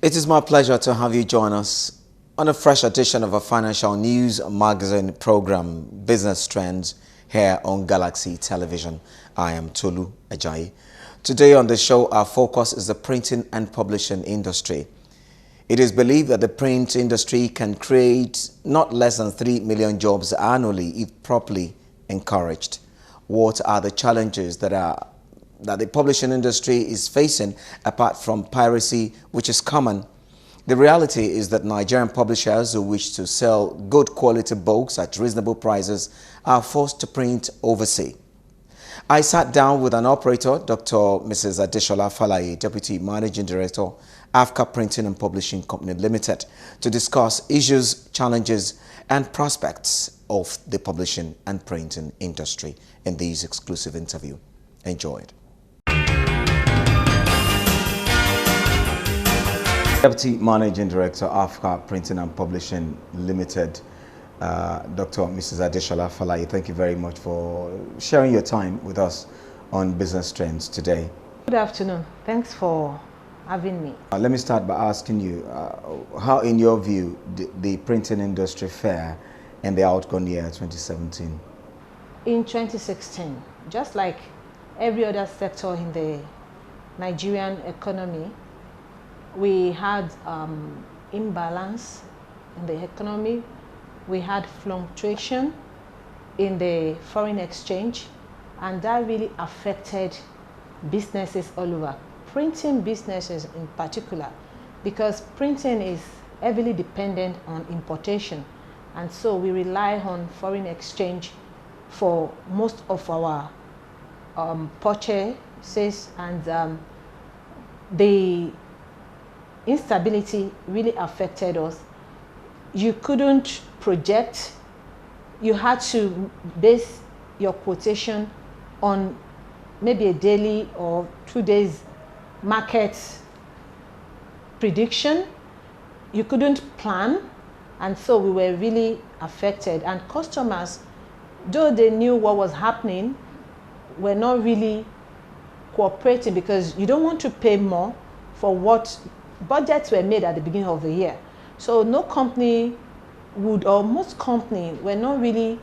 It is my pleasure to have you join us on a fresh edition of a financial news magazine program, Business Trends, here on Galaxy Television. I am Tolu, Ajayi. Today on the show, our focus is the printing and publishing industry. It is believed that the print industry can create not less than 3 million jobs annually if properly encouraged. What are the challenges that the publishing industry is facing apart from piracy, which is common? The reality is that Nigerian publishers who wish to sell good quality books at reasonable prices are forced to print overseas. I sat down with an operator, Dr. Mrs Adesola Falaiye, Deputy Managing Director, AFCA Printing and Publishing Company Limited, to discuss issues, challenges, and prospects of the publishing and printing industry in this exclusive interview. Enjoy it. Deputy Managing Director, AFCA Printing and Publishing Limited, Dr. Mrs Adesola Falaiye, thank you very much for sharing your time with us on Business Trends today. Good afternoon. Thanks for having me. Let me start by asking you, how in your view did the printing industry fare in the outgone year 2017? In 2016, just like every other sector in the Nigerian economy, we had imbalance in the economy. We had fluctuation in the foreign exchange, and that really affected businesses all over. Printing businesses in particular, because printing is heavily dependent on importation, and so we rely on foreign exchange for most of our purchases, and the instability really affected us. You couldn't project. You had to base your quotation on maybe a daily or 2 days market prediction. You couldn't plan, and so we were really affected. And customers, though they knew what was happening, were not really cooperating, because you don't want to pay more for what budgets were made at the beginning of the year. So no company would, or most companies were not really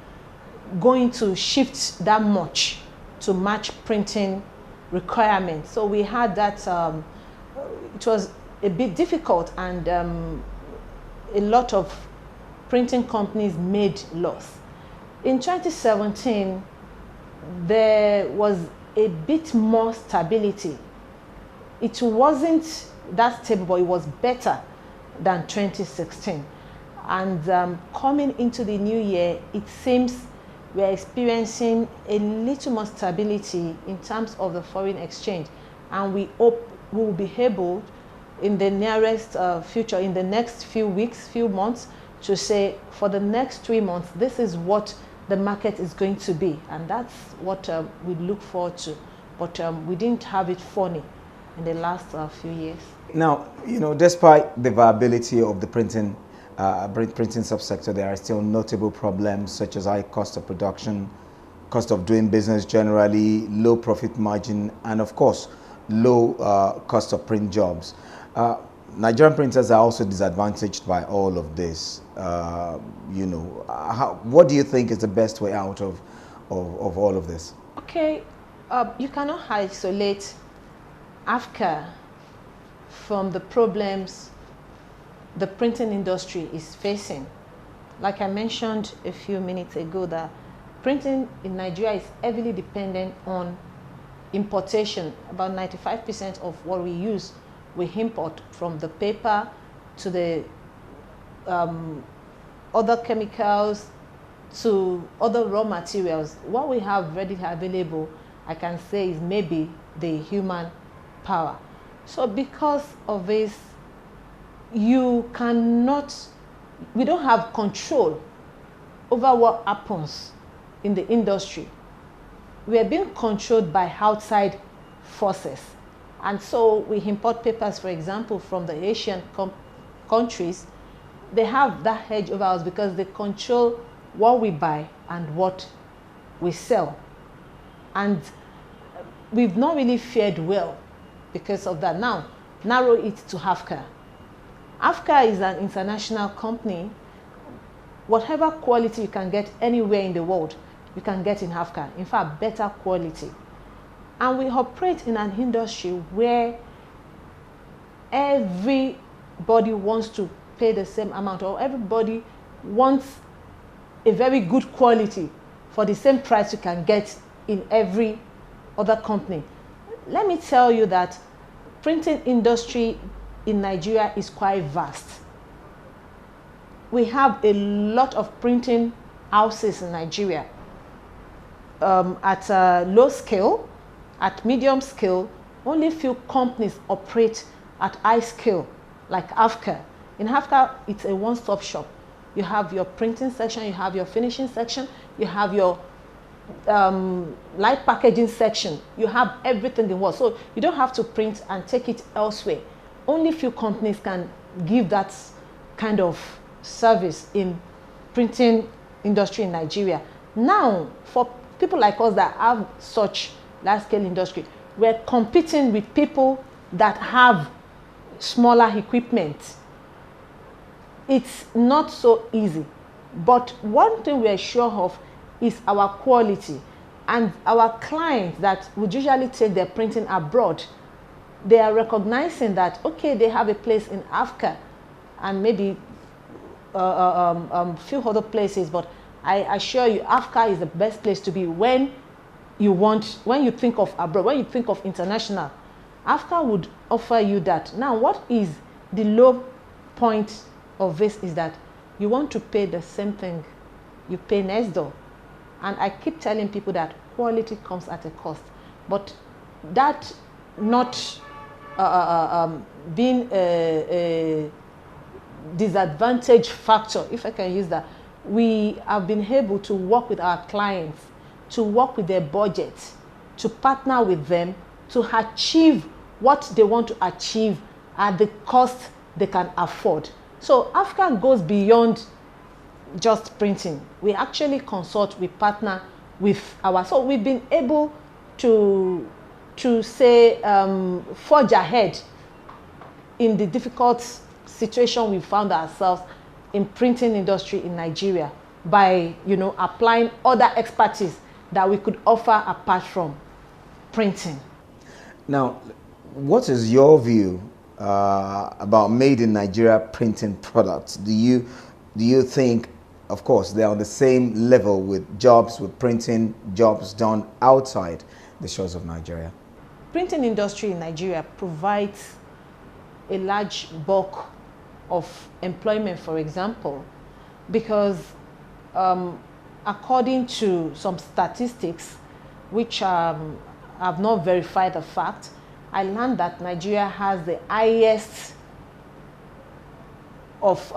going to shift that much to match printing requirements. So we had that, it was a bit difficult, and a lot of printing companies made loss. In 2017, there was a bit more stability. It wasn't that stable, but it was better than 2016. And coming into the new year, it seems we're experiencing a little more stability in terms of the foreign exchange, and we hope we will be able in the nearest future, in the next few weeks, few months, to say for the next 3 months, this is what the market is going to be, and that's what we look forward to. But we didn't have it funny in the last few years. Now, despite the viability of the printing subsector, there are still notable problems such as high cost of production, cost of doing business generally, low profit margin, and of course, low cost of print jobs. Nigerian printers are also disadvantaged by all of this. What do you think is the best way out of all of this? Okay, you cannot isolate AFCA from the problems the printing industry is facing. Like I mentioned a few minutes ago, that printing in Nigeria is heavily dependent on importation. About 95% of what we use, we import, from the paper to the other chemicals to other raw materials. What we have readily available, I can say, is maybe the human power. So because of this, we don't have control over what happens in the industry. We are being controlled by outside forces. And so we import papers, for example, from the Asian countries. They have that edge over us because they control what we buy and what we sell. And we've not really fared well because of that. Now, narrow it to AFCA. AFCA is an international company. Whatever quality you can get anywhere in the world, you can get in AFCA. In fact, better quality. And we operate in an industry where everybody wants to pay the same amount, or everybody wants a very good quality for the same price you can get in every other company. Let me tell you that printing industry in Nigeria is quite vast. We have a lot of printing houses in Nigeria at low scale, at medium scale. Only few companies operate at high scale, like AFCA. In AFCA, it's a one-stop shop. You have your printing section, you have your finishing section, you have your light packaging section. You have everything in one. So you don't have to print and take it elsewhere. Only few companies can give that kind of service in printing industry in Nigeria. Now, for people like us that have such large-scale industry, we're competing with people that have smaller equipment. It's not so easy. But one thing we're sure of is our quality. And our clients that would usually take their printing abroad, they are recognizing that, okay, they have a place in AFCA and maybe few other places, but I assure you, AFCA is the best place to be when you think of abroad, when you think of international. AFCA would offer you that. Now, what is the low point of this is that you want to pay the same thing you pay next door. And I keep telling people that quality comes at a cost, but that not being a disadvantage factor, if I can use that. We have been able to work with our clients, to work with their budget, to partner with them, to achieve what they want to achieve at the cost they can afford. So AFCA goes beyond just printing. We actually consult, we partner with so we've been able to say forge ahead in the difficult situation we found ourselves in printing industry in Nigeria by applying other expertise that we could offer apart from printing. Now, what is your view about made in Nigeria printing products? Do you think, of course, they're on the same level with printing jobs done outside the shores of Nigeria? Printing industry in Nigeria provides a large bulk of employment, for example, because according to some statistics, which have not verified the fact, I learned that Nigeria has the highest of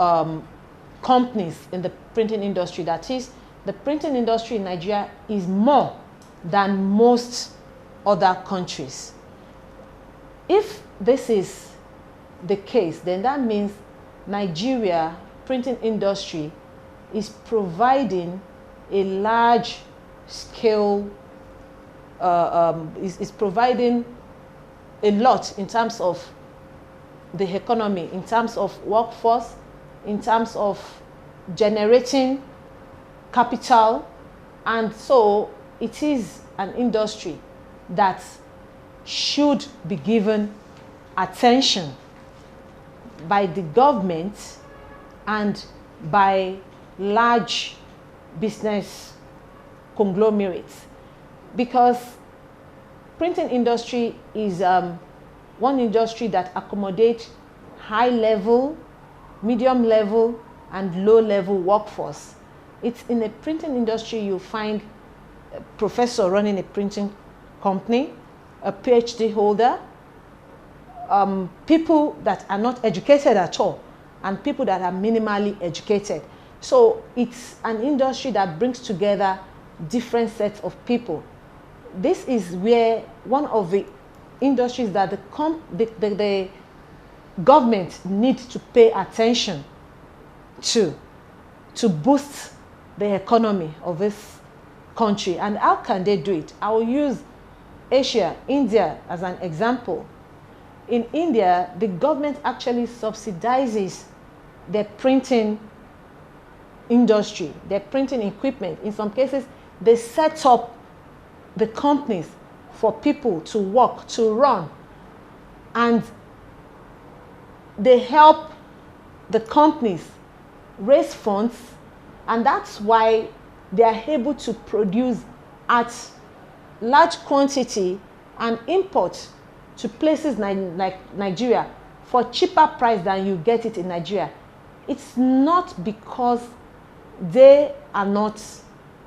companies in the printing industry. That is, the printing industry in Nigeria is more than most other countries. If this is the case, then that means Nigeria printing industry is providing a large scale, is providing a lot in terms of the economy, in terms of workforce, in terms of generating capital. And so it is an industry that should be given attention by the government and by large business conglomerates, because printing industry is one industry that accommodates high level, medium level, and low level workforce. It's in a printing industry you find a professor running a printing company, a PhD holder, people that are not educated at all, and people that are minimally educated. So it's an industry that brings together different sets of people. This is where one of the industries that the government needs to pay attention to boost the economy of this country. And how can they do it? I will use Asia, India as an example. in India, the government actually subsidizes their printing industry, their printing equipment. In some cases, they set up the companies for people to work, to run, and they help the companies raise funds, and that's why they are able to produce at large quantity and import to places like Nigeria for cheaper price than you get it in Nigeria. It's not because they are not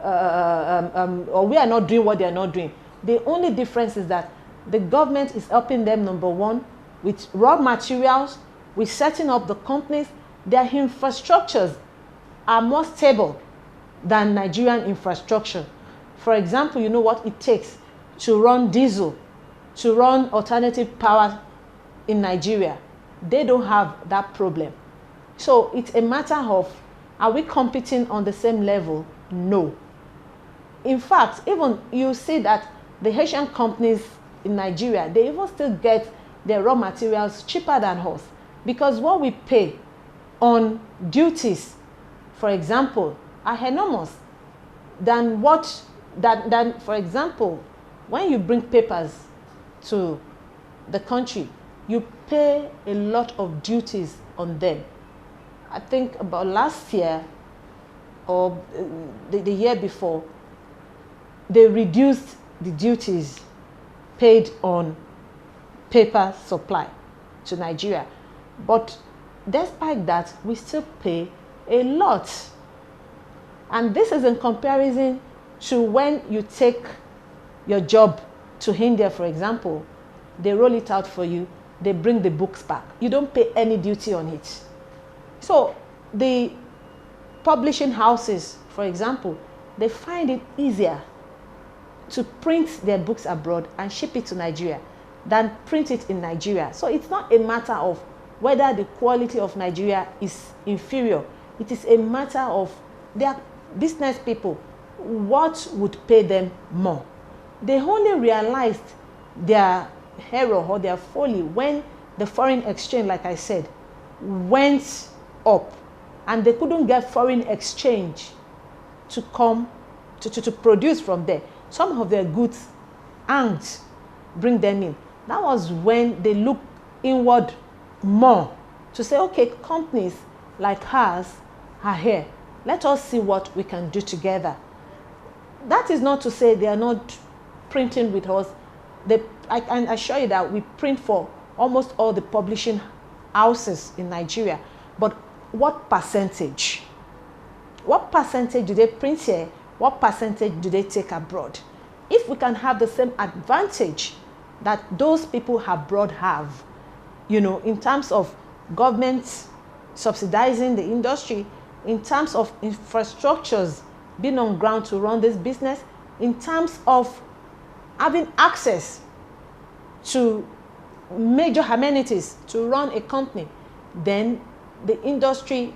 or we are not doing what they are not doing. The only difference is that the government is helping them, number one, with raw materials, with setting up the companies. Their infrastructures are more stable than Nigerian infrastructure. For example, you know what it takes to run diesel, to run alternative power in Nigeria. They don't have that problem. So it's a matter of, are we competing on the same level? No. In fact, even you see that the Haitian companies in Nigeria, they even still get their raw materials cheaper than us, because what we pay on duties, for example, are enormous than what, than for example, when you bring papers to the country, you pay a lot of duties on them. I think about last year or the year before, they reduced the duties paid on paper supply to Nigeria. But despite that, we still pay a lot. And this is in comparison to when you take your job to India, for example. They roll it out for you, they bring the books back. You don't pay any duty on it. So the publishing houses, for example, they find it easier to print their books abroad and ship it to Nigeria than print it in Nigeria. So it's not a matter of whether the quality of Nigeria is inferior. It is a matter of their business people, what would pay them more. They only realized their error or their folly when the foreign exchange, like I said, went up, and they couldn't get foreign exchange to come to produce from there. Some of their goods and bring them in. That was when they looked inward more to say, okay, companies like ours are here. Let us see what we can do together. That is not to say they are not printing with us. I can assure you that we print for almost all the publishing houses in Nigeria. But what percentage? What percentage do they print here? What percentage do they take abroad? If we can have the same advantage that those people abroad have, you know, in terms of government subsidizing the industry, in terms of infrastructures being on ground to run this business, in terms of having access to major amenities to run a company, then the industry,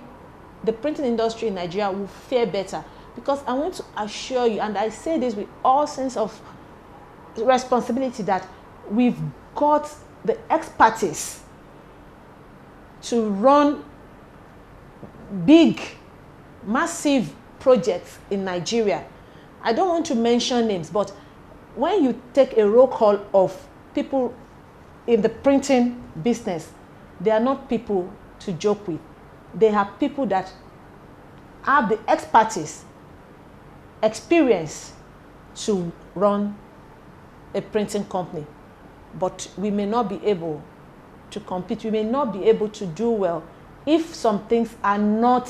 the printing industry in Nigeria will fare better. Because I want to assure you, and I say this with all sense of responsibility, that we've got the expertise to run big, massive projects in Nigeria. I don't want to mention names, but when you take a roll call of people in the printing business, they are not people to joke with. They are people that have the expertise, experience to run a printing company. But we may not be able to compete. We may not be able to do well if some things are not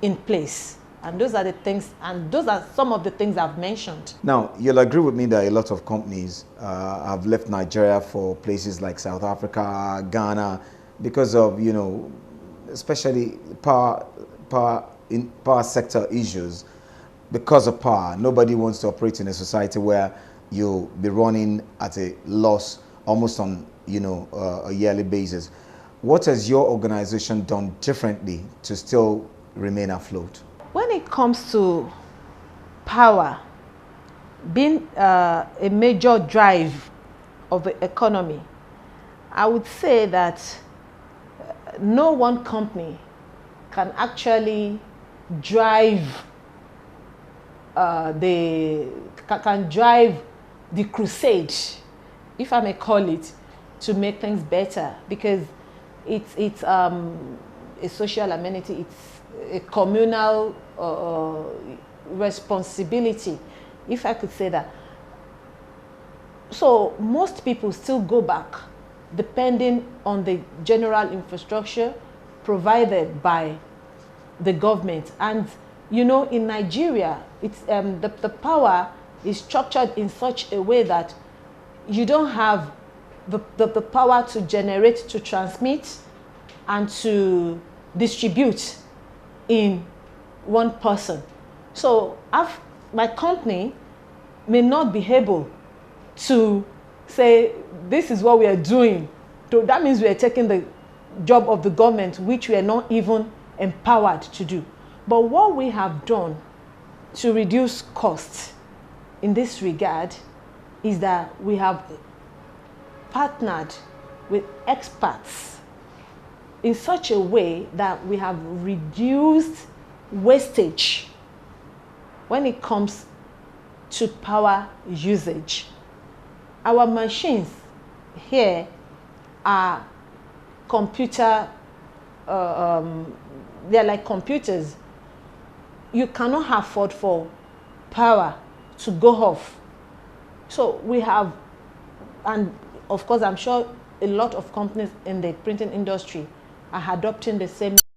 in place. And those are the things, and those are some of the things I've mentioned. Now, you'll agree with me that a lot of companies have left Nigeria for places like South Africa, Ghana, because of, you know, especially power sector issues. Because of power, nobody wants to operate in a society where you'll be running at a loss almost on, you know, a yearly basis. What has your organization done differently to still remain afloat? When it comes to power being a major drive of the economy, I would say that no one company can actually drive the crusade, if I may call it, to make things better, because it's a social amenity, it's a communal responsibility, if I could say that. So most people still go back depending on the general infrastructure provided by the government. And you know, in Nigeria, it's the power is structured in such a way that you don't have the power to generate, to transmit, and to distribute in one person. So my company may not be able to say, this is what we are doing. So that means we are taking the job of the government, which we are not even empowered to do. But what we have done to reduce costs in this regard is that we have partnered with experts in such a way that we have reduced wastage when it comes to power usage. Our machines here are computer, they're like computers. You cannot afford for power to go off. So we have, and of course I'm sure a lot of companies in the printing industry are adopting the same